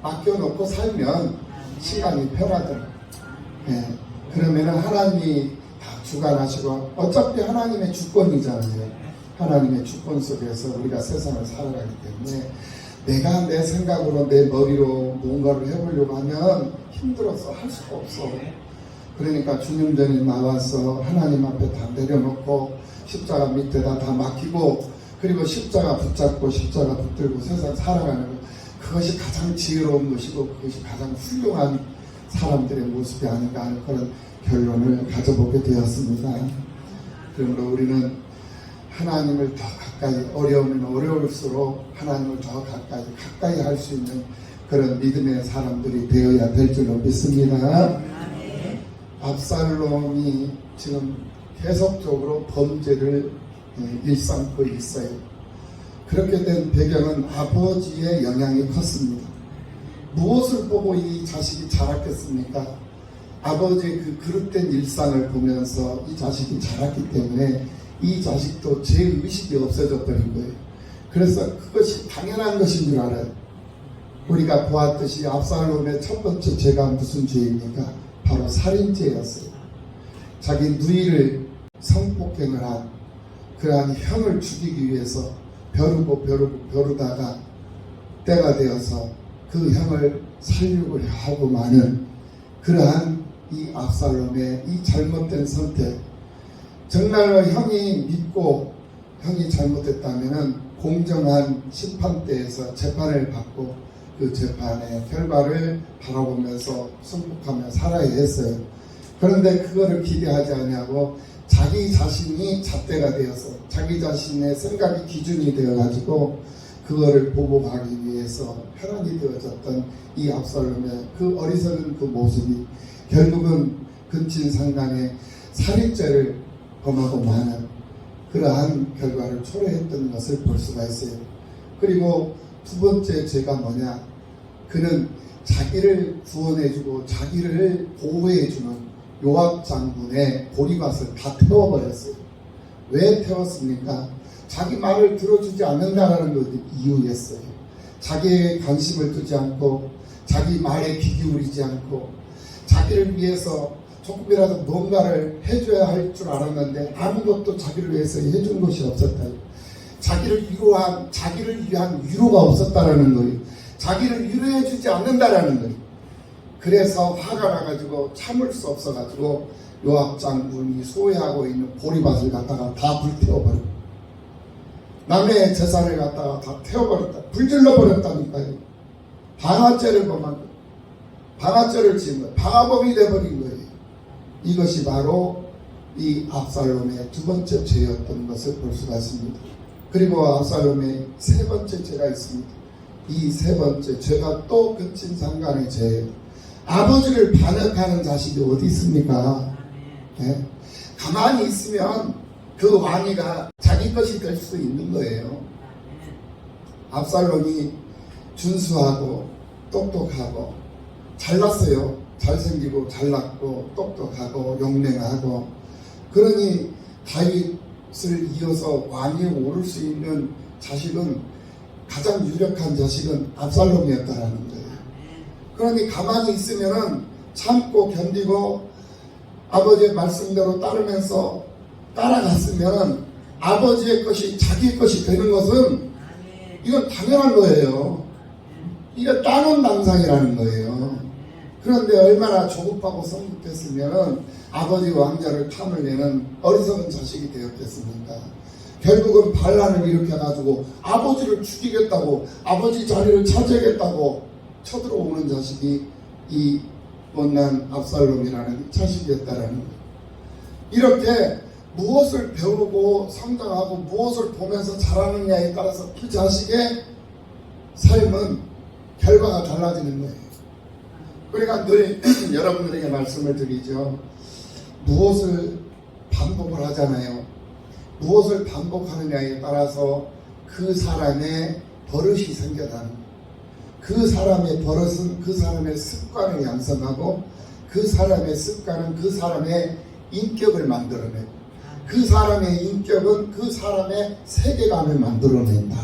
맡겨놓고 살면 시간이 편하더라. 예. 그러면은 하나님이 다 주관하시고 어차피 하나님의 주권이잖아요. 하나님의 주권 속에서 우리가 세상을 살아가기 때문에 내가 내 생각으로 내 머리로 뭔가를 해보려고 하면 힘들어서 할 수가 없어. 그러니까 주님 전에 나와서 하나님 앞에 다 내려놓고 십자가 밑에다 다 맡기고 그리고 십자가 붙잡고 십자가 붙들고 세상 살아가는 것, 그것이 가장 지혜로운 것이고 그것이 가장 훌륭한 사람들의 모습이 아닌가 하는 그런 결론을 가져보게 되었습니다. 그러므로 우리는 하나님을 더 가까이, 어려우면 어려울수록 하나님을 더 가까이 할 수 있는 그런 믿음의 사람들이 되어야 될 줄로 믿습니다. 압살롬이 지금 계속적으로 범죄를 일삼고 있어요. 그렇게 된 배경은 아버지의 영향이 컸습니다. 무엇을 보고 이 자식이 자랐겠습니까? 아버지의 그 그릇된 일상을 보면서 이 자식이 자랐기 때문에 이 자식도 죄의식이 없어져 버린 거예요. 그래서 그것이 당연한 것인 줄 알아요. 우리가 보았듯이 압살롬의 첫 번째 죄가 무슨 죄입니까? 바로 살인죄였어요. 자기 누이를 성폭행을 한 그러한 형을 죽이기 위해서 벼르다가 때가 되어서 그 형을 살리고 하고 마는 그러한 이 압살롬의 이 잘못된 선택, 정말로 형이 믿고 형이 잘못했다면 공정한 심판대에서 재판을 받고 그 재판의 결과를 바라보면서 승복하며 살아야 했어요. 그런데 그거를 기대하지 않냐고 자기 자신이 잣대가 되어서 자기 자신의 생각이 기준이 되어가지고 그거를 보복하기 위해서 혈안이 되어졌던 이 압살롬의 그 어리석은 그 모습이 결국은 근친상간의 살인죄를 범하고 마는 그러한 결과를 초래했던 것을 볼 수가 있어요. 그리고 두 번째 죄가 뭐냐? 그는 자기를 구원해주고 자기를 보호해주는 요압 장군의 보리밭을 다 태워버렸어요. 왜 태웠습니까? 자기 말을 들어주지 않는다는 것 이유였어요. 자기의 관심을 두지 않고 자기 말에 귀 기울이지 않고 자기를 위해서 조금이라도 뭔가를 해줘야 할 줄 알았는데 아무것도 자기를 위해서 해준 것이 없었다. 자기를 위한 위로가 없었다라는 거예요. 자기를 위로해주지 않는다라는 거예요. 그래서 화가 나가지고 참을 수 없어가지고 요압 장군이 소유하고 있는 보리밭을 갖다가 다 불태워버리고 남의 재산을 갖다가 다 태워버렸다. 불질러버렸다니까요. 방화죄를 범한 거예요. 방화죄를 지은 거예요. 방화범이 되어버린 거예요. 이것이 바로 이 압살롬의 두 번째 죄였던 것을 볼 수가 있습니다. 그리고 압살롬의 세 번째 죄가 있습니다. 이 세 번째 죄가 또 근친상간의 죄예요. 아버지를 반역하는 자식이 어디 있습니까? 네? 가만히 있으면 그 왕위가 자기 것이 될 수 있는 거예요. 압살롬이 준수하고 똑똑하고 잘났어요. 잘생기고 잘났고 똑똑하고 용맹하고 그러니 다윗을 이어서 왕위에 오를 수 있는 자식은 가장 유력한 자식은 압살롬이었다라는 거예요. 그러니 가만히 있으면은 참고 견디고 아버지의 말씀대로 따르면서 따라갔으면 아버지의 것이 자기 것이 되는 것은 이건 당연한 거예요. 이거 따놓은 당상이라는 거예요. 그런데 얼마나 조급하고 성급했으면 아버지 왕자를 탐을 내는 어리석은 자식이 되었겠습니까? 결국은 반란을 일으켜가지고 아버지를 죽이겠다고 아버지 자리를 차지하겠다고 쳐들어오는 자식이 이 못난 압살롬이라는 자식이었다라는 거예요. 이렇게 무엇을 배우고 성장하고 무엇을 보면서 자라느냐에 따라서 그 자식의 삶은 결과가 달라지는 거예요. 그러니까 늘 여러분들에게 말씀을 드리죠. 무엇을 반복을 하잖아요. 무엇을 반복하느냐에 따라서 그 사람의 버릇이 생겨나는 거예요. 그 사람의 버릇은 그 사람의 습관을 양성하고 그 사람의 습관은 그 사람의 인격을 만들어내고 그 사람의 인격은 그 사람의 세계관을 만들어낸다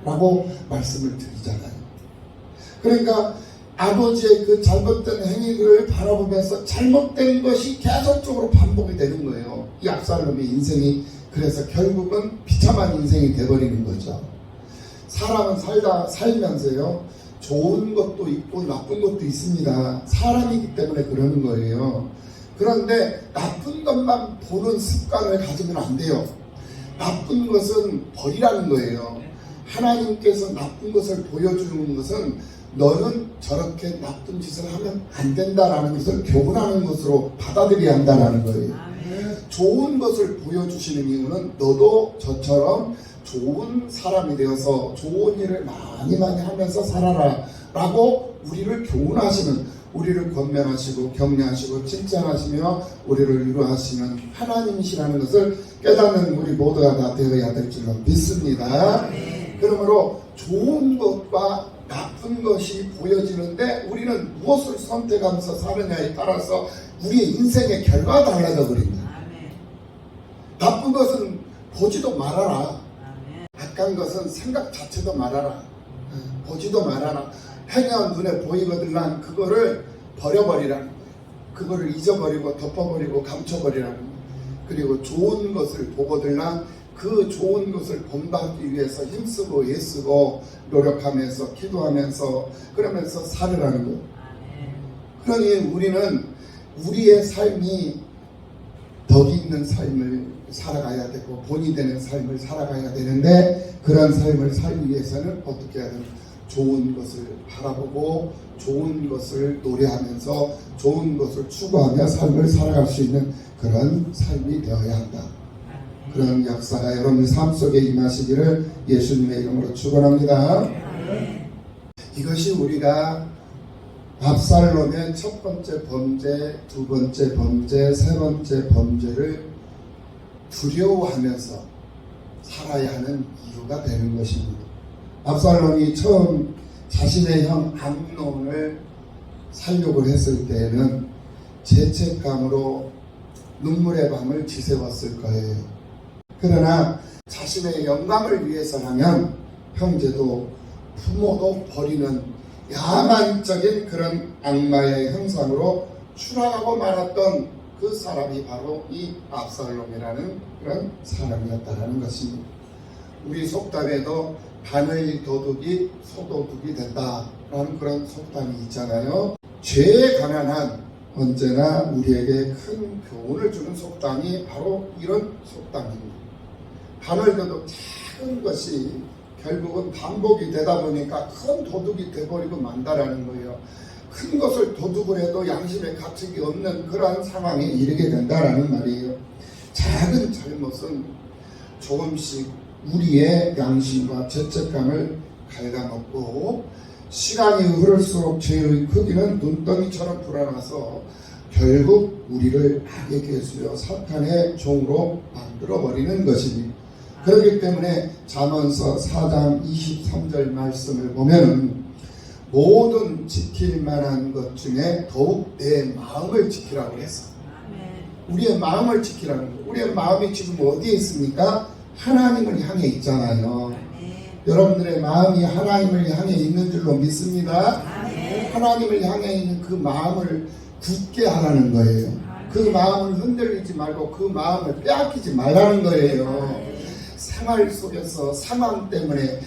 라고 말씀을 드리잖아요. 그러니까 아버지의 그 잘못된 행위를 바라보면서 잘못된 것이 계속적으로 반복이 되는 거예요. 이 압살롬의 인생이 그래서 결국은 비참한 인생이 돼버리는 거죠. 사람은 살면서요, 좋은 것도 있고 나쁜 것도 있습니다. 사람이기 때문에 그러는 거예요. 그런데 나쁜 것만 보는 습관을 가지면 안 돼요. 나쁜 것은 버리라는 거예요. 하나님께서 나쁜 것을 보여주는 것은 너는 저렇게 나쁜 짓을 하면 안 된다라는 것을 교훈하는 것으로 받아들여야 한다는 거예요. 좋은 것을 보여주시는 이유는 너도 저처럼 좋은 사람이 되어서 좋은 일을 많이 하면서 살아라 라고 우리를 교훈하시는, 우리를 권면하시고 격려하시고 칭찬하시며 우리를 위로하시는 하나님이시라는 것을 깨닫는 우리 모두가 다 되어야 될 줄로 믿습니다. 그러므로 좋은 것과 나쁜 것이 보여지는데 우리는 무엇을 선택하면서 사느냐에 따라서 우리의 인생의 결과가 달라져 버립니다. 나쁜 것은 보지도 말아라. 악한 것은 생각 자체도 말아라. 보지도 말아라. 행여 눈에 보이거들란 그거를 버려버리라는 거예요. 그거를 잊어버리고 덮어버리고 감춰버리라는 거예요. 그리고 좋은 것을 보거들란 그 좋은 것을 본받기 위해서 힘쓰고 애쓰고 노력하면서 기도하면서 그러면서 살으라는 거예요. 그러니 우리는 우리의 삶이 덕이 있는 삶을 살아가야 되고 본이 되는 삶을 살아가야 되는데 그런 삶을 살기 위해서는 어떻게 해야 되나? 좋은 것을 바라보고 좋은 것을 노래하면서 좋은 것을 추구하며 삶을 살아갈 수 있는 그런 삶이 되어야 한다. 그런 역사가 여러분의 삶 속에 임하시기를 예수님의 이름으로 축원합니다. 이것이 우리가 압살롬의 첫 번째 범죄, 두 번째 범죄, 세 번째 범죄를 두려워하면서 살아야 하는 이유가 되는 것입니다. 압살롬이 처음 자신의 형 암논을 살려고 했을 때에는 죄책감으로 눈물의 밤을 지새웠을 거예요. 그러나 자신의 영광을 위해서라면 형제도 부모도 버리는 야만적인 그런 악마의 형상으로 추락하고 말았던 그 사람이 바로 이 압살롬이라는 그런 사람이었다라는 것입니다. 우리 속담에도 바늘 도둑이 소도둑이 된다라는 그런 속담이 있잖아요. 죄에 관한 한 언제나 우리에게 큰 교훈을 주는 속담이 바로 이런 속담입니다. 바늘 도둑 작은 것이 결국은 반복이 되다 보니까 큰 도둑이 돼버리고 만다라는 거예요. 큰 것을 도둑을 해도 양심의 가책이 없는 그러한 상황에 이르게 된다라는 말이에요. 작은 잘못은 조금씩 우리의 양심과 죄책감을 갉아먹고 시간이 흐를수록 죄의 크기는 눈덩이처럼 불어나서 결국 우리를 악의 계수여 사탄의 종으로 만들어버리는 것입니다. 그렇기 때문에 잠언서 4장 23절 말씀을 보면 모든 지킬 만한 것 중에 더욱 내 마음을 지키라고 했어. 우리의 마음을 지키라는 거예요. 우리의 마음이 지금 어디에 있습니까? 하나님을 향해 있잖아요. 여러분들의 마음이 하나님을 향해 있는 줄로 믿습니다. 하나님을 향해 있는 그 마음을 굳게 하라는 거예요. 그 마음을 흔들리지 말고 그 마음을 빼앗기지 말라는 거예요. 생활 속에서 상황 때문에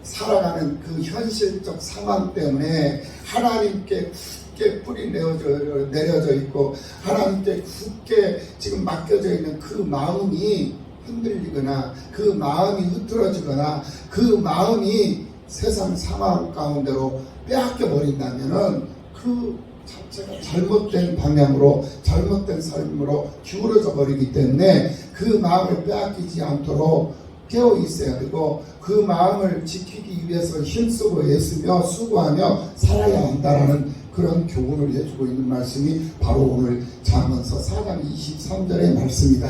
살아가는 그 현실적 상황 때문에 하나님께 굳게 뿌리 내려져 있고 하나님께 굳게 지금 맡겨져 있는 그 마음이 흔들리거나 그 마음이 흐트러지거나 그 마음이 세상 상황 가운데로 빼앗겨 버린다면은 그 자체가 잘못된 방향으로 잘못된 삶으로 기울어져 버리기 때문에 그 마음을 빼앗기지 않도록 깨어 있어야 되고 그 마음을 지키기 위해서 힘쓰고 애쓰며 수고하며 살아야 한다라는 그런 교훈을 해주고 있는 말씀이 바로 오늘 잠언서 4장 23절의 말씀이다.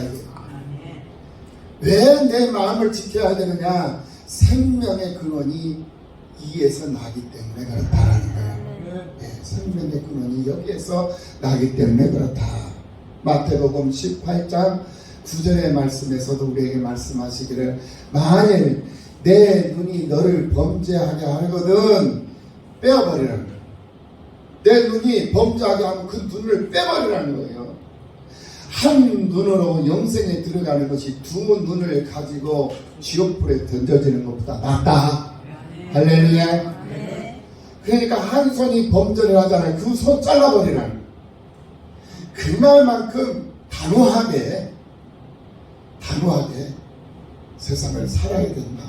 왜 내 마음을 지켜야 되느냐? 생명의 근원이 이에서 나기 때문에 그렇다라는 거예요. 네, 생명의 근원이 여기에서 나기 때문에 그렇다. 마태복음 18장 9절의 말씀에서도 우리에게 말씀하시기를 만일 내 눈이 너를 범죄하게 하거든 빼어버리라는 거예요. 내 눈이 범죄하게 하면 그 눈을 빼버리라는 거예요. 한 눈으로 영생에 들어가는 것이 두 눈을 가지고 지옥불에 던져지는 것보다 낫다. 할렐루야. 그러니까 한 손이 범죄를 하잖아요. 그 손 잘라버리라는 그 말만큼 단호하게 세상을 살아야 된다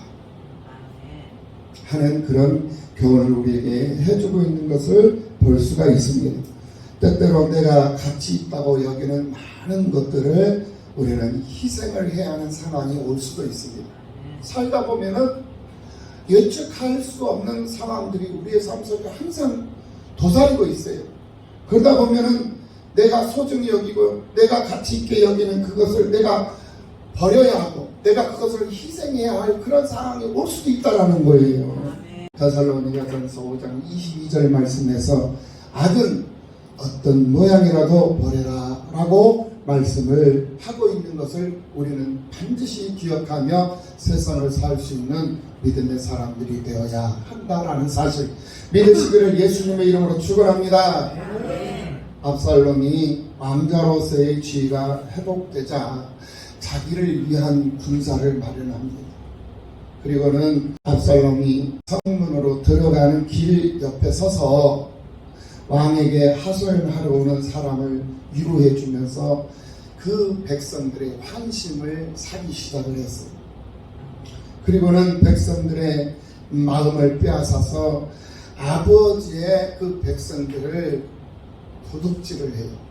하는 그런 교훈을 우리에게 해주고 있는 것을 볼 수가 있습니다. 때때로 내가 가치 있다고 여기는 많은 것들을 우리는 희생을 해야 하는 상황이 올 수도 있습니다. 살다 보면은 예측할 수 없는 상황들이 우리의 삶 속에 항상 도사리고 있어요. 그러다 보면은 내가 소중히 여기고 내가 가치 있게 여기는 그것을 내가 버려야 하고 내가 그것을 희생해야 할 그런 상황이 올 수도 있다라는 거예요. 데살로니가전서 5장 22절 말씀에서 악은 어떤 모양이라도 버려라 라고 말씀을 하고 있는 것을 우리는 반드시 기억하며 세상을 살 수 있는 믿음의 사람들이 되어야 한다라는 사실 믿으시기를 예수님의 이름으로 축원합니다. 압살롬이 왕자로서의 지위가 회복되자 자기를 위한 군사를 마련합니다. 그리고는 압살롬이 성문으로 들어가는 길 옆에 서서 왕에게 하소연하러 오는 사람을 위로해 주면서 그 백성들의 환심을 사기 시작을 했어요. 그리고는 백성들의 마음을 빼앗아서 아버지의 그 백성들을 도둑질을 해요.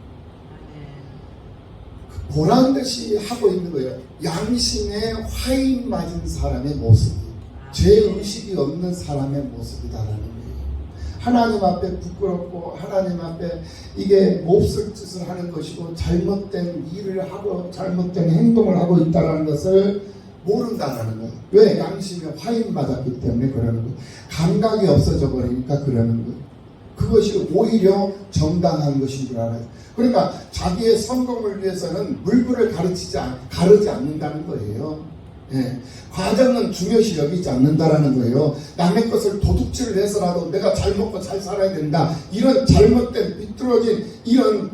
보란듯이 하고 있는 거예요. 양심에 화인 맞은 사람의 모습이 죄의식이 없는 사람의 모습이다라는 거예요. 하나님 앞에 부끄럽고 하나님 앞에 이게 몹쓸 짓을 하는 것이고 잘못된 일을 하고 잘못된 행동을 하고 있다는 것을 모른다는 거예요. 왜? 양심에 화인 맞았기 때문에 그러는 거예요. 감각이 없어져 버리니까 그러는 거예요. 그것이 오히려 정당한 것인 줄 알아요. 그러니까 자기의 성공을 위해서는 물불을 가르지 않는다는 거예요. 예. 과정은 중요시 여기지 않는다라는 거예요. 남의 것을 도둑질을 해서라도 내가 잘 먹고 잘 살아야 된다. 이런 잘못된 비뚤어진 이런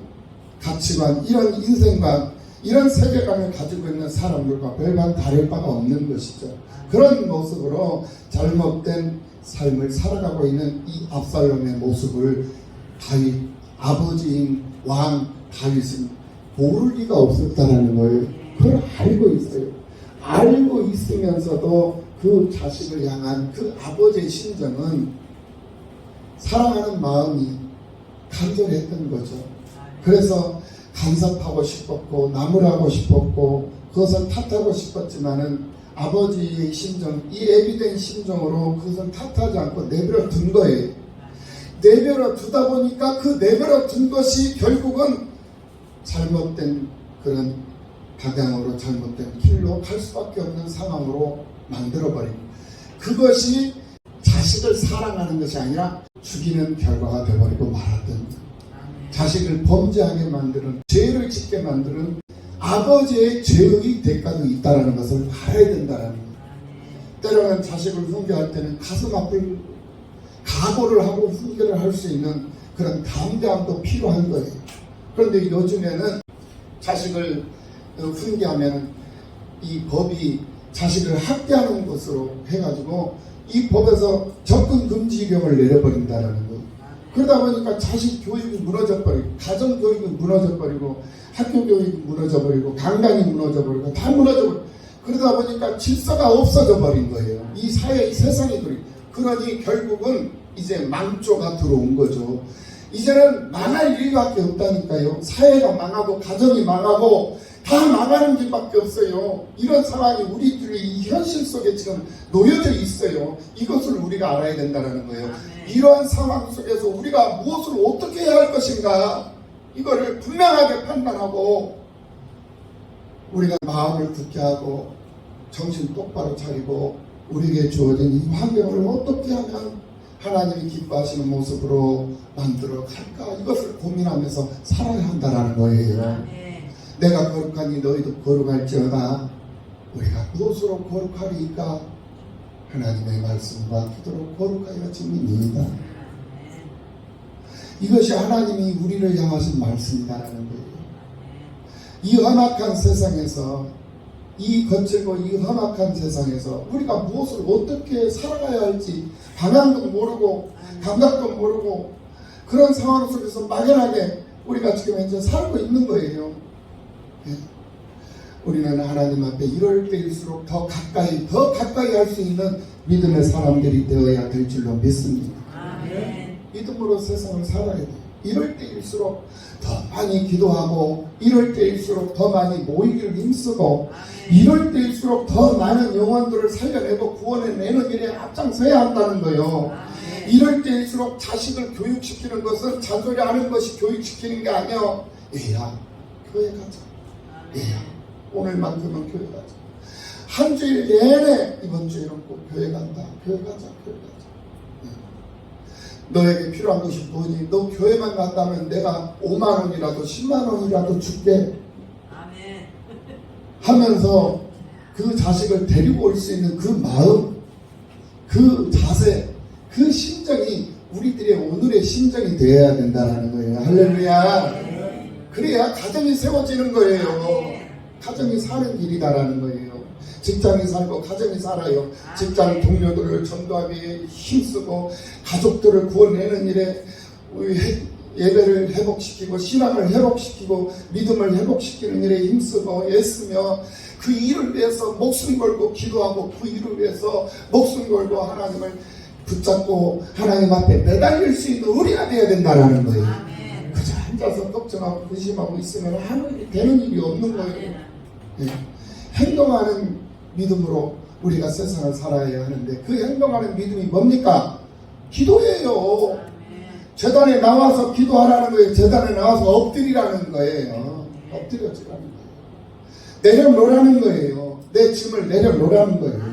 가치관, 이런 인생관, 이런 세계관을 가지고 있는 사람들과 별반 다를 바가 없는 것이죠. 그런 모습으로 잘못된 삶을 살아가고 있는 이 압살롬의 모습을 다윗, 아버지인 왕 다윗은 모를 리가 없었다는 거예요. 그걸 알고 있어요. 알고 있으면서도 그 자식을 향한 그 아버지의 심정은 사랑하는 마음이 간절했던 거죠. 그래서 간섭하고 싶었고 나무라고 싶었고 그것을 탓하고 싶었지만은 아버지의 심정, 이 애비된 심정으로 그것을 탓하지 않고 내버려 둔 거예요. 내버려 두다 보니까 그 내버려 둔 것이 결국은 잘못된 그런 방향으로 잘못된 길로 갈 수밖에 없는 상황으로 만들어버립니다. 그것이 자식을 사랑하는 것이 아니라 죽이는 결과가 되어버리고 말았던 자식을 범죄하게 만드는 죄를 짓게 만드는 아버지의 죄의 대가도 있다는 것을 알아야 된다는 거예요. 때로는 자식을 훈계할 때는 가슴 아플 각오를 하고 훈계를 할 수 있는 그런 담대함도 필요한 거예요. 그런데 요즘에는 자식을 훈계하면 이 법이 자식을 학대하는 것으로 해가지고 이 법에서 접근 금지령을 내려버린다는 거예요. 그러다 보니까 자식 교육이 무너져버리고 가정 교육이 무너져버리고 학교 교육이 무너져버리고 강단이 무너져버리고 다 무너져버리고 그러다 보니까 질서가 없어져 버린 거예요. 이 사회, 이 세상이 그러니 결국은 이제 망조가 들어온 거죠. 이제는 망할 일밖에 없다니까요. 사회가 망하고 가정이 망하고 다 망하는 길밖에 없어요. 이런 상황이 우리들의 이 현실 속에 지금 놓여져 있어요. 이것을 우리가 알아야 된다는 거예요. 이러한 상황 속에서 우리가 무엇을 어떻게 해야 할 것인가 이거를 분명하게 판단하고 우리가 마음을 굳게 하고 정신 똑바로 차리고 우리에게 주어진 이 환경을 어떻게 하면 하나님이 기뻐하시는 모습으로 만들어 갈까 이것을 고민하면서 살아야 한다는 거예요. 내가 거룩하니 너희도 거룩할지어다. 우리가 무엇으로 거룩하리까? 하나님의 말씀과 기도로 거룩하여 짐이니이다. 이것이 하나님이 우리를 향하신 말씀이라는 거예요. 이 험악한 세상에서, 이 거칠고 이 험악한 세상에서 우리가 무엇을 어떻게 살아가야 할지 방향도 모르고 감각도 모르고 그런 상황 속에서 막연하게 우리가 지금 현재 살고 있는 거예요. 예. 우리는 하나님 앞에 이럴 때일수록 더 가까이 할 수 있는 믿음의 사람들이 되어야 될 줄로 믿습니다. 아멘. 믿음으로 세상을 살아야 돼요. 이럴 때일수록 더 많이 기도하고, 이럴 때일수록 더 많이 모이기를 힘쓰고, 이럴 때일수록 더 많은 영혼들을 살려내고 구원해내는 일에 앞장서야 한다는 거예요. 이럴 때일수록 자식을 교육시키는 것은 잔소리하는 것이 교육시키는 게 아니야. 얘야, 교회 가자. 얘야, 오늘만큼은 교회 가자. 한 주일 내내 이번 주에는 꼭 교회 간다. 교회 가자. 교회 가자. 너에게 필요한 것이 뭐니? 너 교회만 간다면 내가 5만 원이라도 10만 원이라도 줄게. 아멘. 하면서 그 자식을 데리고 올 수 있는 그 마음, 그 자세, 그 심정이 우리들의 오늘의 심정이 되어야 된다는 거예요. 할렐루야. 그래야 가정이 세워지는 거예요. 가정이 사는 길이다라는 거예요. 직장이 살고 가정이 살아요. 직장 동료들을 전도하기 위해 힘쓰고 가족들을 구원내는 일에 예배를 회복시키고 신앙을 회복시키고 믿음을 회복시키는 일에 힘쓰고 애쓰며 그 일을 위해서 목숨 걸고 기도하고 그 일을 위해서 목숨 걸고 하나님을 붙잡고 하나님 앞에 매달릴 수 있는 우리가 되어야 된다는 거예요. 그저 앉아서 걱정하고 근심하고 있으면 아무 일이 되는 일이 없는 거예요. 네. 행동하는 믿음으로 우리가 세상을 살아야 하는데 그 행동하는 믿음이 뭡니까? 기도예요. 제단에 나와서 기도하라는 거예요. 제단에 나와서 엎드리라는 거예요. 엎드려지라는 거예요. 내려놓으라는 거예요. 내 짐을 내려놓으라는 거예요.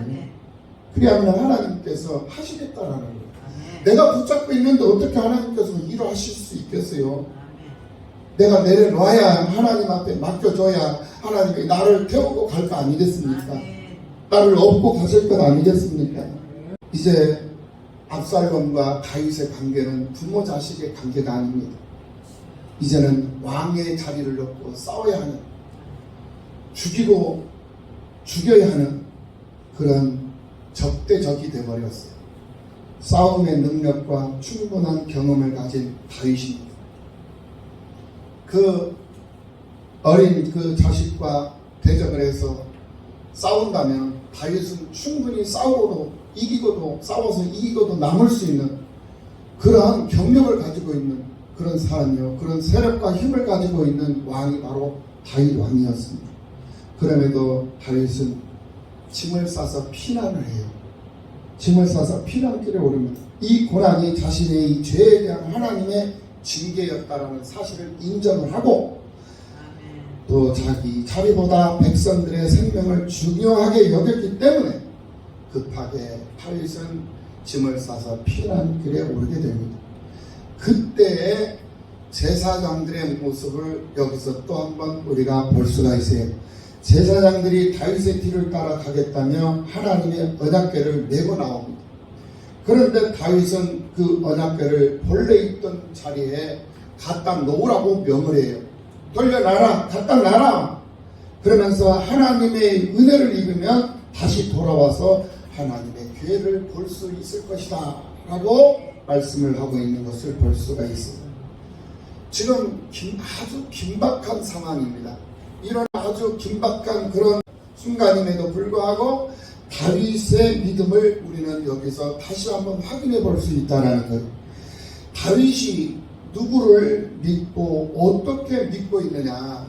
그래야만 하나님께서 하시겠다라는 거예요. 내가 붙잡고 있는데 어떻게 하나님께서 일을 하실 수 있겠어요? 내가 내려놔야 하나님 앞에 맡겨줘야 하나님이 나를 태우고 갈 거 아니겠습니까? 나를 업고 가실 것 아니겠습니까? 이제 압살롬과 다윗의 관계는 부모 자식의 관계가 아닙니다. 이제는 왕의 자리를 놓고 싸워야 하는, 죽이고 죽여야 하는 그런 적대적이 되어버렸어요. 싸움의 능력과 충분한 경험을 가진 다윗입니다. 그 어린 그 자식과 대적을 해서 싸운다면 다윗은 충분히 싸워서 이기고도 남을 수 있는 그러한 경력을 가지고 있는 그런 사람이요, 그런 세력과 힘을 가지고 있는 왕이 바로 다윗 왕이었습니다. 그럼에도 다윗은 짐을 싸서 피난을 해요. 짐을 싸서 피난길에 오릅니다. 이 고난이 자신의 이 죄에 대한 하나님의 징계였다라는 사실을 인정을 하고 또 자기보다 백성들의 생명을 중요하게 여겼기 때문에 급하게 다윗은 짐을 싸서 피난길에 오르게 됩니다. 그때의 제사장들의 모습을 여기서 또 한번 우리가 볼 수가 있어요. 제사장들이 다윗의 뒤를 따라가겠다며 하나님의 언약궤를 메고 나옵니다. 그런데 다윗은 그 언약궤를 본래 있던 자리에 갖다 놓으라고 명을 해요. 돌려놔라, 갖다 놔라. 그러면서 하나님의 은혜를 입으면 다시 돌아와서 하나님의 궤를 볼 수 있을 것이다 라고 말씀을 하고 있는 것을 볼 수가 있습니다. 지금 아주 긴박한 상황입니다. 이런 아주 긴박한 그런 순간임에도 불구하고 다윗의 믿음을 우리는 여기서 다시 한번 확인해 볼 수 있다는 거예요. 다윗이 누구를 믿고 어떻게 믿고 있느냐?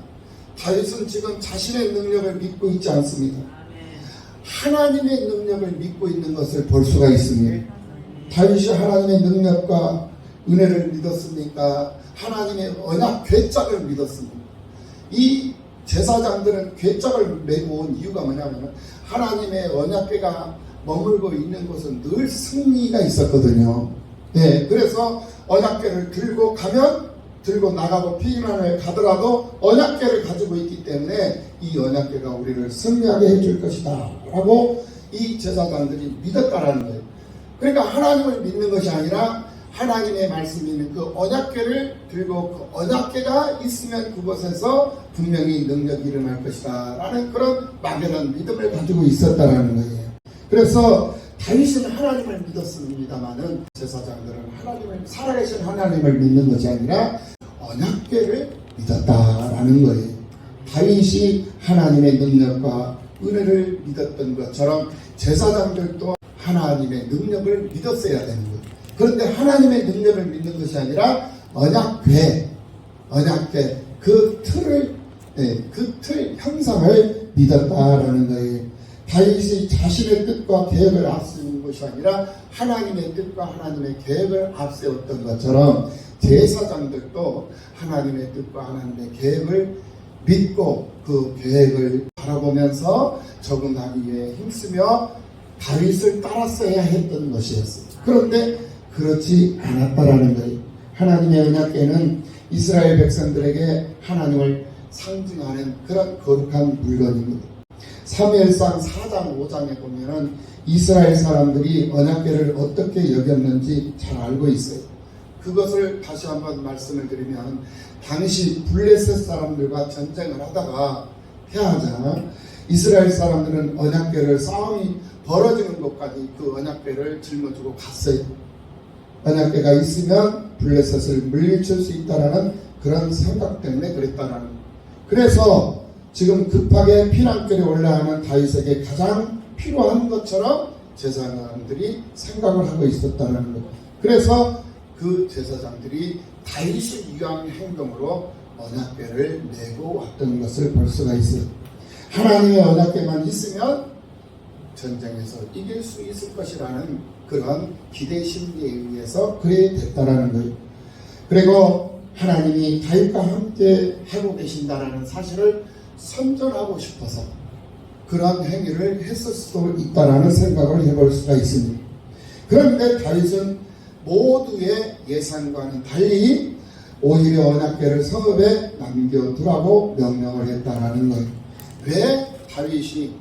다윗은 지금 자신의 능력을 믿고 있지 않습니다. 하나님의 능력을 믿고 있는 것을 볼 수가 있습니다. 다윗이 하나님의 능력과 은혜를 믿었습니까? 하나님의 언약 궤짝을 믿었습니다. 이 제사장들은 궤짝을 메고 온 이유가 뭐냐면 하나님의 언약궤가 머물고 있는 곳은 늘 승리가 있었거든요. 네, 그래서 언약궤를 들고 나가고 피난을 가더라도 언약궤를 가지고 있기 때문에 이 언약궤가 우리를 승리하게 해줄 것이다 라고 이 제사장들이 믿었다라는 거예요. 그러니까 하나님을 믿는 것이 아니라 하나님의 말씀이 있는 그 언약궤를 들고 그 언약궤가 있으면 그곳에서 분명히 능력이 일어날 것이다 라는 그런 막연한 믿음을 가지고 있었다라는 거예요. 그래서 다윗은 하나님을 믿었습니다마는 제사장들은 하나님을, 살아계신 하나님을 믿는 것이 아니라 언약궤를 믿었다라는 거예요. 다윗이 하나님의 능력과 은혜를 믿었던 것처럼 제사장들도 하나님의 능력을 믿었어야 되는 거예요. 그런데 하나님의 능력을 믿는 것이 아니라 언약궤 그 틀 형상을 믿었다라는 거예요. 다윗이 자신의 뜻과 계획을 앞세우는 것이 아니라 하나님의 뜻과 하나님의 계획을 앞세웠던 것처럼 제사장들도 하나님의 뜻과 하나님의 계획을 믿고 그 계획을 바라보면서 적응하기 위해 힘쓰며 다윗을 따랐어야 했던 것이었어요. 그런데 그렇지 않았다라는 거예요. 하나님의 언약궤는 이스라엘 백성들에게 하나님을 상징하는 그런 거룩한 물건입니다. 사무엘상 4장 5장에 보면은 이스라엘 사람들이 언약궤를 어떻게 여겼는지 잘 알고 있어요. 그것을 다시 한번 말씀을 드리면 당시 블레셋 사람들과 전쟁을 하다가 패하자 이스라엘 사람들은 언약궤를 싸움이 벌어지는 곳까지 그 언약궤를 짊어지고 갔어요. 언약궤가 있으면 블레셋을 물리칠 수 있다라는 그런 생각 때문에 그랬다라는 거예요. 그래서 지금 급하게 피난길에 올라가는 다윗에게 가장 필요한 것처럼 제사장들이 생각을 하고 있었다는 것. 그래서 그 제사장들이 다윗을 위한 행동으로 언약궤를 메고 왔던 것을 볼 수가 있어요. 하나님의 언약궤만 있으면 전쟁에서 이길 수 있을 것이라는 그런 기대 심리에 의해서 그래 됐다라는 거예요. 그리고 하나님이 다윗과 함께 하고 계신다라는 사실을 선전하고 싶어서 그런 행위를 했을 수도 있다라는 생각을 해볼 수가 있습니다. 그런데 다윗은 모두의 예상과는 달리 오히려 언약궤를 성읍에 남겨두라고 명령을 했다라는 거예요. 왜 다윗이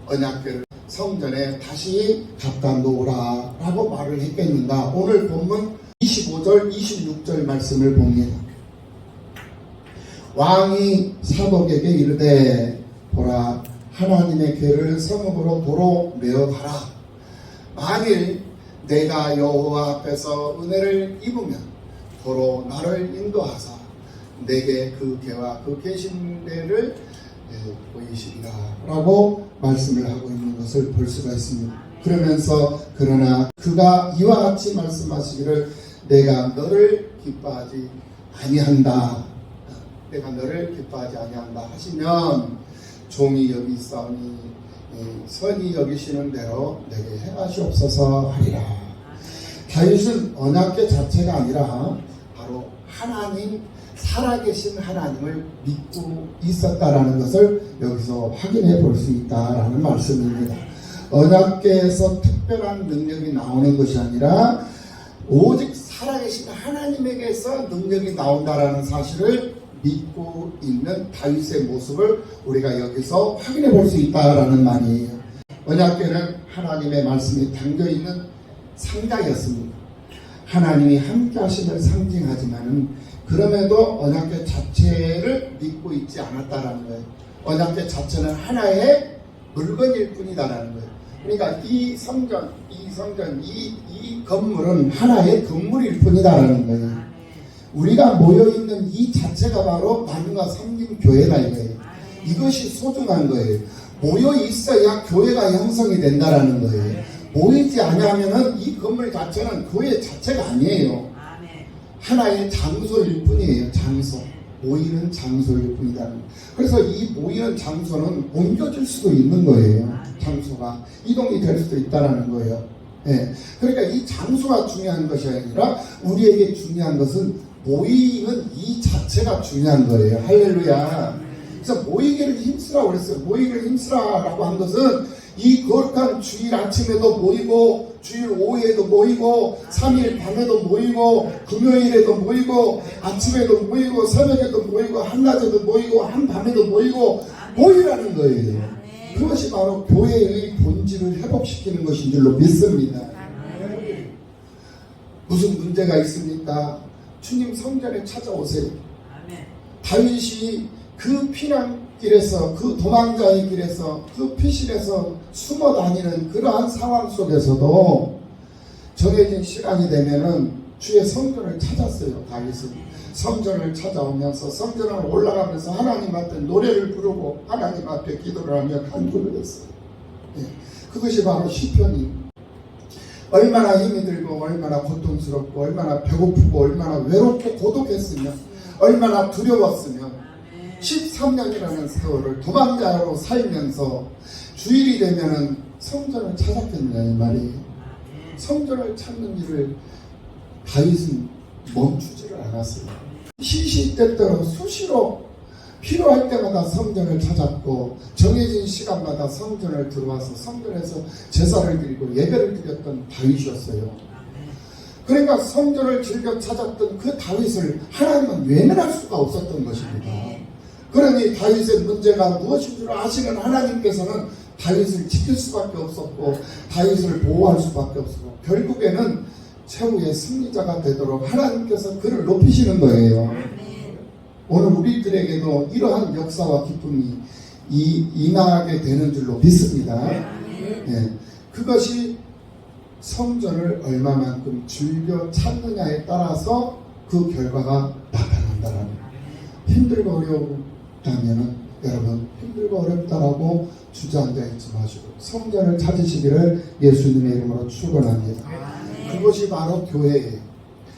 언약궤를 성전에 다시 갖다 놓으라 라고 말을 했겠는가? 오늘 본문 25절 26절 말씀을 봅니다. 왕이 사독에게 이르되 보라 하나님의 궤를 성읍으로 도로 메어가라. 만일 내가 여호와 앞에서 은혜를 입으면 도로 나를 인도하사 내게 그 궤와 그 계신대를 보이시리라 라고 말씀을 하고 있는 것을 볼 수가 있습니다. 그러면서 그러나 그가 이와 같이 말씀하시기를 내가 너를 기뻐하지 아니한다. 내가 너를 기뻐하지 아니한다 하시면 종이 여기 있사오니 선이 여기시는 대로 내게 행하시옵소서 하리라. 다윗은 언약궤 자체가 아니라 바로 하나님 살아계신 하나님을 믿고 있었다라는 것을 여기서 확인해 볼 수 있다라는 말씀입니다. 언약궤에서 특별한 능력이 나오는 것이 아니라 오직 살아계신 하나님에게서 능력이 나온다라는 사실을 믿고 있는 다윗의 모습을 우리가 여기서 확인해 볼 수 있다라는 말이에요. 언약궤는 하나님의 말씀이 담겨 있는 상자였습니다. 하나님이 함께 하심을 상징하지만은 그럼에도 언약궤 자체를 믿고 있지 않았다라는 거예요. 언약궤 자체는 하나의 물건일 뿐이다라는 거예요. 그러니까 이 성전, 이 건물은 하나의 건물일 뿐이다라는 거예요. 우리가 모여있는 이 자체가 바로 나누가 섬긴 교회다 이거예요. 이것이 소중한 거예요. 모여 있어야 교회가 형성이 된다라는 거예요. 모이지 않으면은 이 건물 자체는 교회 자체가 아니에요. 하나의 장소일 뿐이에요. 장소. 모이는 장소일 뿐이다. 그래서 이 모이는 장소는 옮겨질 수도 있는 거예요. 장소가 이동이 될 수도 있다라는 거예요. 네. 그러니까 이 장소가 중요한 것이 아니라 우리에게 중요한 것은 모이는 이 자체가 중요한 거예요. 할렐루야. 그래서 모이기를 힘쓰라고 그랬어요. 모이기를 힘쓰라고 한 것은 이 거룩한 주일 아침에도 모이고 주일 오후에도 모이고 3일 밤에도 모이고 금요일에도 모이고 아침에도 모이고 새벽에도 모이고 한낮에도 모이고 한밤에도 모이고 모이라는 거예요. 그것이 바로 교회의 본질을 회복시키는 것인 줄로 믿습니다. 무슨 문제가 있습니까? 주님 성전에 찾아오세요. 아멘. 다윗이 그 피난길에서, 그 도망자의 길에서, 그 피실에서 숨어 다니는 그러한 상황 속에서도 정해진 시간이 되면은 주의 성전을 찾았어요. 다윗은 성전을 찾아오면서 성전을 올라가면서 하나님 앞에 노래를 부르고 하나님 앞에 기도를 하며 간구를 했어요. 예, 그것이 바로 시편이 얼마나 힘이 들고 얼마나 고통스럽고 얼마나 배고프고 얼마나 외롭고 고독했으며 얼마나 두려웠으며 13년이라는 세월을 도망자로 살면서 주일이 되면은 성전을 찾았겠냐 이 말이에요. 성전을 찾는 일을 다윗은 멈추지를 않았어요. 시시때때로 수시로 필요할 때마다 성전을 찾았고 정해진 시간마다 성전을 들어와서 성전에서 제사를 드리고 예배를 드렸던 다윗이었어요. 그러니까 성전을 즐겨 찾았던 그 다윗을 하나님은 외면할 수가 없었던 것입니다. 그러니 다윗의 문제가 무엇인 줄 아시는 하나님께서는 다윗을 지킬 수밖에 없었고 다윗을 보호할 수밖에 없었고 결국에는 최후의 승리자가 되도록 하나님께서 그를 높이시는 거예요. 오늘 우리들에게도 이러한 역사와 기쁨이 임하게 되는 줄로 믿습니다. 예, 그것이 성전을 얼마만큼 즐겨 찾느냐에 따라서 그 결과가 나타난다라는. 힘들고 어려웠다면 여러분 힘들고 어렵다라고 주저앉아 있지 마시고 성전을 찾으시기를 예수님의 이름으로 축원합니다. 그것이 바로 교회예요.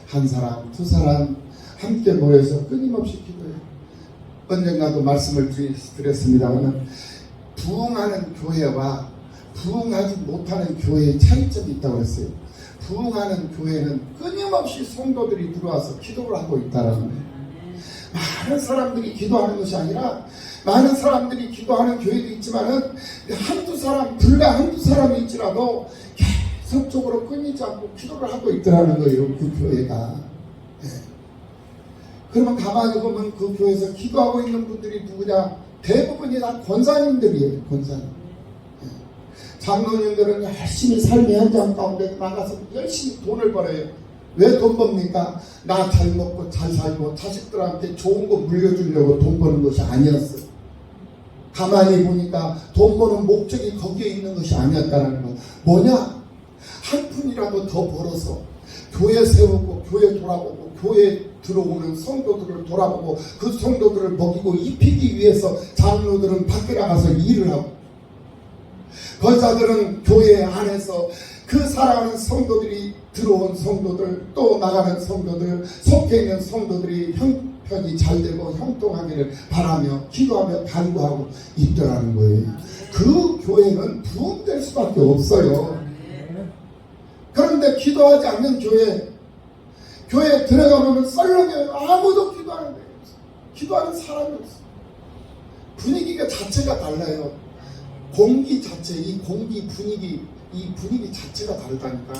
한 사람, 두 사람 함께 모여서 끊임없이 기도해요. 언젠가도 말씀을 드렸습니다만 부흥하는 교회와 부흥하지 못하는 교회의 차이점이 있다고 했어요. 부흥하는 교회는 끊임없이 성도들이 들어와서 기도를 하고 있다는 거예요. 많은 사람들이 기도하는 것이 아니라 많은 사람들이 기도하는 교회도 있지만은 한두 사람이 있지라도 계속적으로 끊이지 않고 기도를 하고 있더라는 거예요. 그 교회가. 네. 그러면 가만히 보면 그 교회에서 기도하고 있는 분들이 누구냐? 대부분이 다 권사님들이에요. 권사님. 네. 장로님들은 열심히 삶의 현장 가운데 나가서 열심히 돈을 벌어요. 왜 돈 법니까? 나 잘 먹고 잘 살고 자식들한테 좋은 거 물려주려고 돈 버는 것이 아니었어요. 가만히 보니까 돈 버는 목적이 거기에 있는 것이 아니었다는 거. 뭐냐? 한 푼이라도 더 벌어서 교회 세우고 교회 돌아보고 교회 들어오는 성도들을 돌아보고 그 성도들을 먹이고 입히기 위해서 장로들은 밖에 나가서 일을 하고 권사들은 교회 안에서 그 사랑하는 성도들이 들어온 성도들 또 나가는 성도들 속해 있는 성도들이 형편이 잘 되고 형통하기를 바라며 기도하며 간구하고 있더라는 거예요. 그 교회는 부흥될 수밖에 없어요. 그런데 기도하지 않는 교회에 들어가보면 썰렁해요. 아무도 기도하는 데가 없어. 기도하는 사람이 없어. 분위기가 자체가 달라요. 공기 자체, 이 분위기 자체가 다르다니까.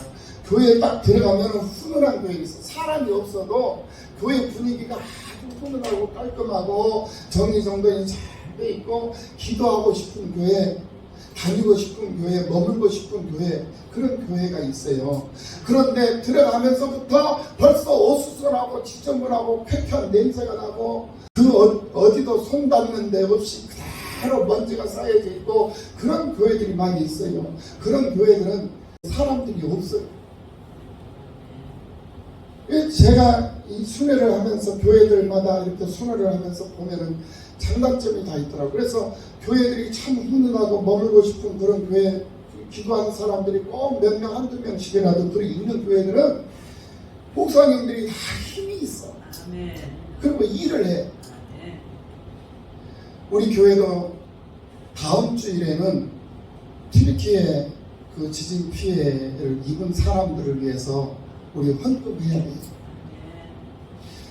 교회에 딱 들어가면 훈훈한 교회가 있어. 사람이 없어도 교회 분위기가 아주 훈훈하고 깔끔하고 정리정돈이 잘 돼 있고 기도하고 싶은 교회, 다니고 싶은 교회, 머물고 싶은 교회, 그런 교회가 있어요. 그런데 들어가면서부터 벌써 어수선하고 지저분하고 쾌쾌한 냄새가 나고 그 어디도 손 닿는 데 없이 그대로 먼지가 쌓여져 있고 그런 교회들이 많이 있어요. 그런 교회들은 사람들이 없어요. 제가 이 순회를 하면서 교회들마다 이렇게 순회를 하면서 보면은 장단점이 다 있더라고요. 그래서 교회들이 참 훈훈하고 머물고 싶은 그런 교회, 기도하는 사람들이 꼭 몇 명, 한두 명씩이라도 들이 있는 교회들은 목사님들이 다 힘이 있어. 그리고 일을 해. 우리 교회도 다음 주일에는 튀르키예 그 지진 피해를 입은 사람들을 위해서 우리 헌금해야 돼요.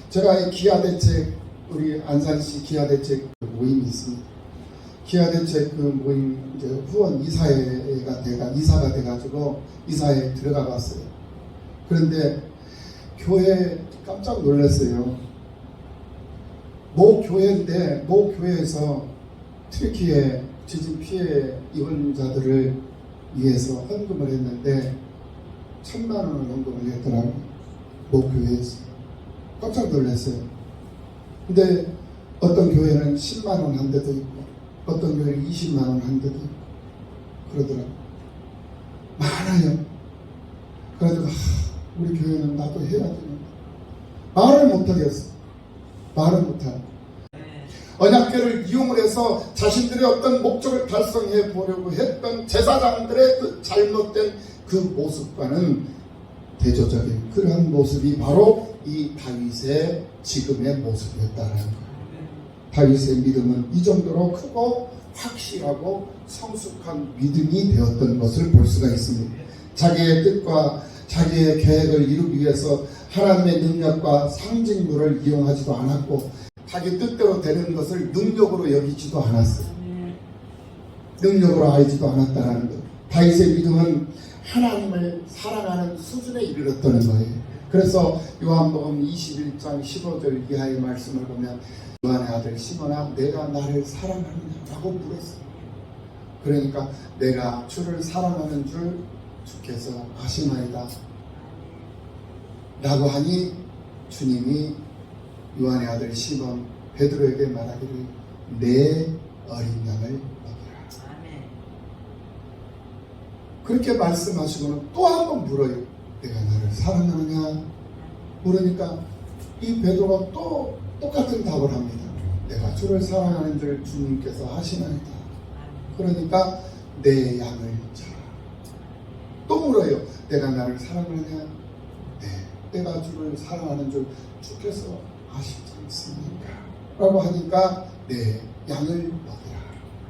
제가 이 기아대책, 우리 안산시 기아대책 모임이 있습니다. 기아대책 그 모임 이제 후원 이사가 돼가지고 이사에 들어가 봤어요. 그런데 교회 깜짝 놀랐어요. 모 교회에서 튀르키예 지진 피해 입은 자들을 위해서 헌금을 했는데 1,000만 원을 헌금을 했더라고요. 목교회에서 깜짝 놀랐어요. 근데 어떤 교회는 10만 원 한 데도 있고 어떤 교회는 20만 원 한 데도 있고 그러더라고요. 많아요. 그래가지고 우리 교회는 나도 해야 되는데 말을 못하겠어. 말을 못하고 언약궤를 이용을 해서 자신들의 어떤 목적을 달성해 보려고 했던 제사장들의 그 잘못된 그 모습과는 대조적인 그러한 모습이 바로 이 다윗의 지금의 모습이었다는 거예요. 다윗의 믿음은 이 정도로 크고 확실하고 성숙한 믿음이 되었던 것을 볼 수가 있습니다. 자기의 뜻과 자기의 계획을 이루기 위해서 하나님의 능력과 상징물을 이용하지도 않았고 자기 뜻대로 되는 것을 능력으로 여기지도 않았어요. 능력으로 알지도 않았다는 것. 다윗의 믿음은 하나님을 사랑하는 수준에 이르렀다는 거예요. 그래서 요한복음 21장 15절 이하의 말씀을 보면 요한의 아들 시몬아 내가 나를 사랑하느냐라고 물었어요. 그러니까 내가 주를 사랑하는 줄 주께서 아시나이다 라고 하니 주님이 요한의 아들 시몬 베드로에게 말하기를 내 어린 양을 먹이라. 그렇게 말씀하시고는 또 한 번 물어요. 내가 나를 사랑하느냐? 물으니까 이 베드로가 또 똑같은 답을 합니다. 내가 주를 사랑하는 줄 주님께서 하시나이다. 그러니까 내 양을 쳐라. 또 물어요. 내가 나를 사랑하느냐? 네, 내가 주를 사랑하는 줄 주께서 아시지 않습니까? 라고 하니까 내 양을 먹이라.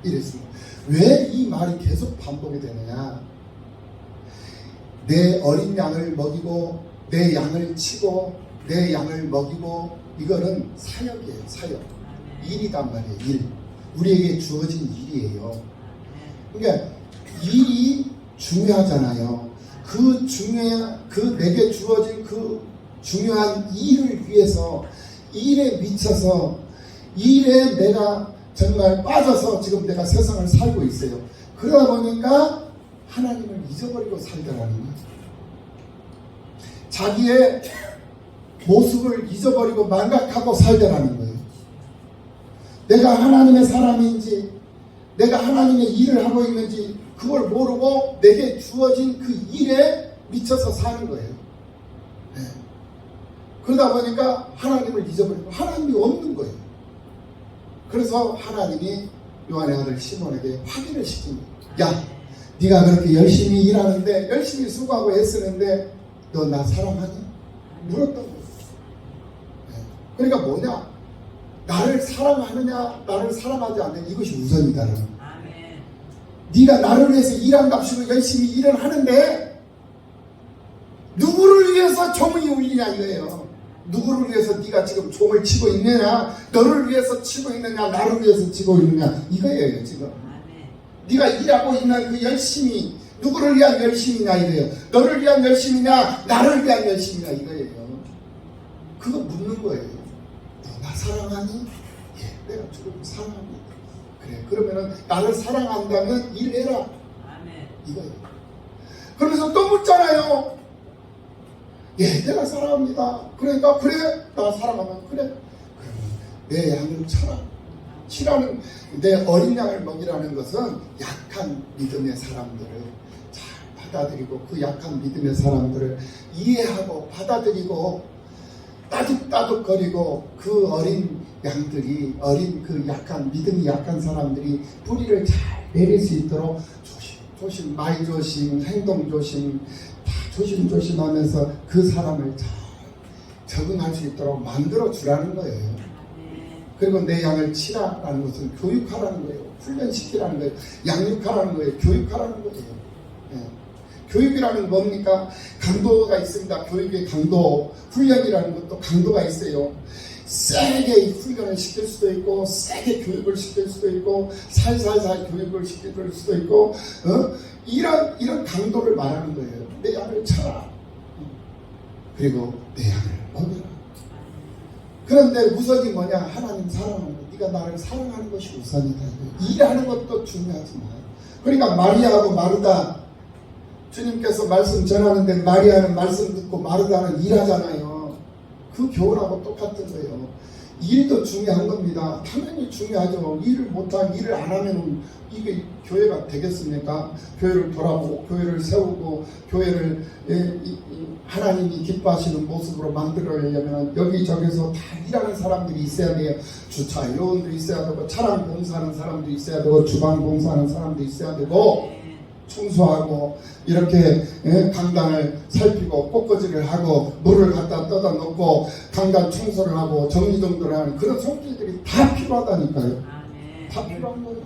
이랬습니다. 왜 이 말이 계속 반복이 되느냐? 내 어린 양을 먹이고 내 양을 치고 내 양을 먹이고 이거는 사역이에요. 사역. 일이단 말이에요. 일. 우리에게 주어진 일이에요. 그러니까 일이 중요하잖아요. 그 내게 주어진 그 중요한 일을 위해서 일에 미쳐서 일에 내가 정말 빠져서 지금 내가 세상을 살고 있어요. 그러다 보니까 하나님을 잊어버리고 살더라는 거예요. 자기의 모습을 잊어버리고 망각하고 살더라는 거예요. 내가 하나님의 사람인지 내가 하나님의 일을 하고 있는지 그걸 모르고 내게 주어진 그 일에 미쳐서 사는 거예요. 네. 그러다 보니까 하나님을 잊어버리고 하나님이 없는 거예요. 그래서 하나님이 요한의 아들 시몬에게 확인을 시킵니다. 야, 네가 그렇게 열심히 일하는데 열심히 수고하고 애쓰는데 너 나 사랑하니? 물었던 거예요. 네. 그러니까 뭐냐? 나를 사랑하느냐 나를 사랑하지 않느냐 이것이 우선이다라는 거예요. 네가 나를 위해서 일한답시고 열심히 일을 하는데 누구를 위해서 종이 울리냐 이거예요. 누구를 위해서 네가 지금 종을 치고 있느냐, 너를 위해서 치고 있느냐, 나를 위해서 치고 있느냐 이거예요 지금. 네가 일하고 있는 그 열심히 누구를 위한 열심이냐 이거예요. 너를 위한 열심이냐, 나를 위한 열심이냐 이거예요. 그거 묻는 거예요. 너 나 사랑하니? 예, 내가 주를 사랑합니다. 그래, 그러면은 나를 사랑한다면 일해라. 이거예요. 그러면서 또 묻잖아요. 예, 내가 사랑합니다. 그러니까 그래, 나 사랑하면 그래. 그러면 내 양을 쳐라. 치라는 내 어린 양을 먹이라는 것은 약한 믿음의 사람들을 잘 받아들이고 그 약한 믿음의 사람들을 이해하고 받아들이고 따둑따둑거리고 그 어린 양들이 어린 그 약한 믿음이 약한 사람들이 뿌리를 잘 내릴 수 있도록 조심 말 조심 행동 조심 다 조심하면서 그 사람을 잘 적응할 수 있도록 만들어 주라는 거예요. 그리고 내 양을 치라라는 것은 교육하라는 거예요. 훈련시키라는 거예요. 양육하라는 거예요. 교육하라는 거예요. 예. 교육이라는 건 뭡니까? 강도가 있습니다. 교육의 강도. 훈련이라는 것도 강도가 있어요. 세게 훈련을 시킬 수도 있고 세게 교육을 시킬 수도 있고 살살살 교육을 시킬 수도 있고 이런 강도를 말하는 거예요. 내 양을 쳐라. 그리고 내 양을 먹여라. 그런데 우선이 뭐냐? 하나님 사랑하는 것. 네가 나를 사랑하는 것이 우선이다. 일하는 것도 중요하지만 그러니까 마리아하고 마르다 주님께서 말씀 전하는데 마리아는 말씀 듣고 마르다는 일하잖아요. 그 교훈하고 똑같은 거예요. 일도 중요한 겁니다. 당연히 중요하죠. 일을 안 하면 이게 교회가 되겠습니까? 교회를 돌아보고 교회를 세우고 교회를 하나님이 기뻐하시는 모습으로 만들어내려면 여기저기서 다 일하는 사람들이 있어야 돼요. 주차 요원도 있어야 되고 차량 공사하는 사람도 있어야 되고 주방 공사하는 사람도 있어야 되고 청소하고 이렇게 강당을 살피고 꽃꽂이를 하고 물을 갖다 떠다 놓고 강당 청소를 하고 정리정돈을 하는 그런 손길들이 다 필요하다니까요. 다 필요한 거예요.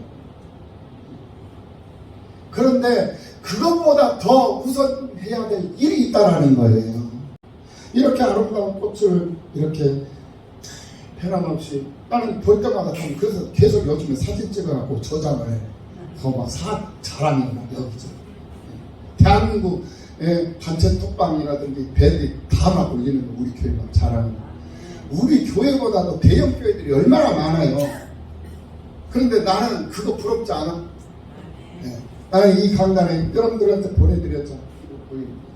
그런데 그것보다 더 우선해야 될 일이 있다라는 거예요. 이렇게 아름다운 꽃을 이렇게 변함없이 나는 볼 때마다 좀 그래서 계속 요즘에 사진 찍어갖고 저장을 해. 막 자랑이 막 여기저기. 대한민국 단체 톡방이라든지 배들이 다 막 올리는 거 우리 교회 막 자랑이. 우리 교회보다도 대형 교회들이 얼마나 많아요. 그런데 나는 그거 부럽지 않아. 나는 이 강단에 여러분들한테 보내드렸잖아.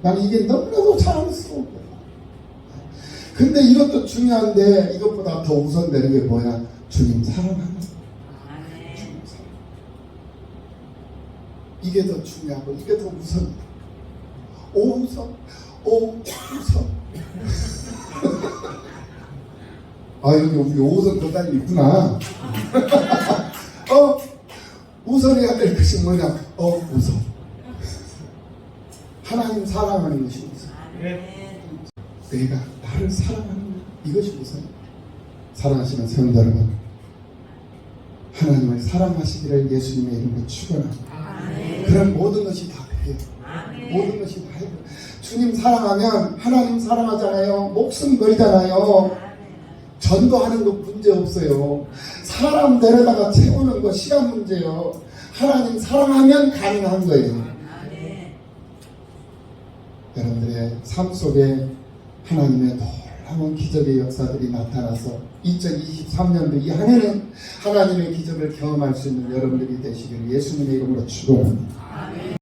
나는 이게 너무나도 자랑스러운 거야. 근데 이것도 중요한데 이것보다 더 우선되는 게 뭐야? 주님 사랑하는 거야. 이게 더 중요하고 이게 더 우선. 오우선. 아 여기 우리 오우선 교단이 있구나. 우선해야 될 것이 뭐냐? 우선. 하나님 사랑하는 것이 우선. 내가 나를 사랑하는 것, 이것이 우선. 사랑하시는 성도 여러분, 하나님을 사랑하시기를 예수님의 이름으로 축원합니다. 그런 모든 것이 다 돼요. 모든 것이 다 해요. 주님 사랑하면 하나님 사랑하잖아요. 목숨 걸잖아요. 전도하는 거 문제 없어요. 사람 데려다가 채우는 거 시간 문제요. 하나님 사랑하면 가능한 거예요. 여러분들의 삶 속에 하나님의 놀라운 기적의 역사들이 나타나서 2023년도 이 한 해는 하나님의 기적을 경험할 수 있는 여러분들이 되시기를 예수님의 이름으로 축원합니다.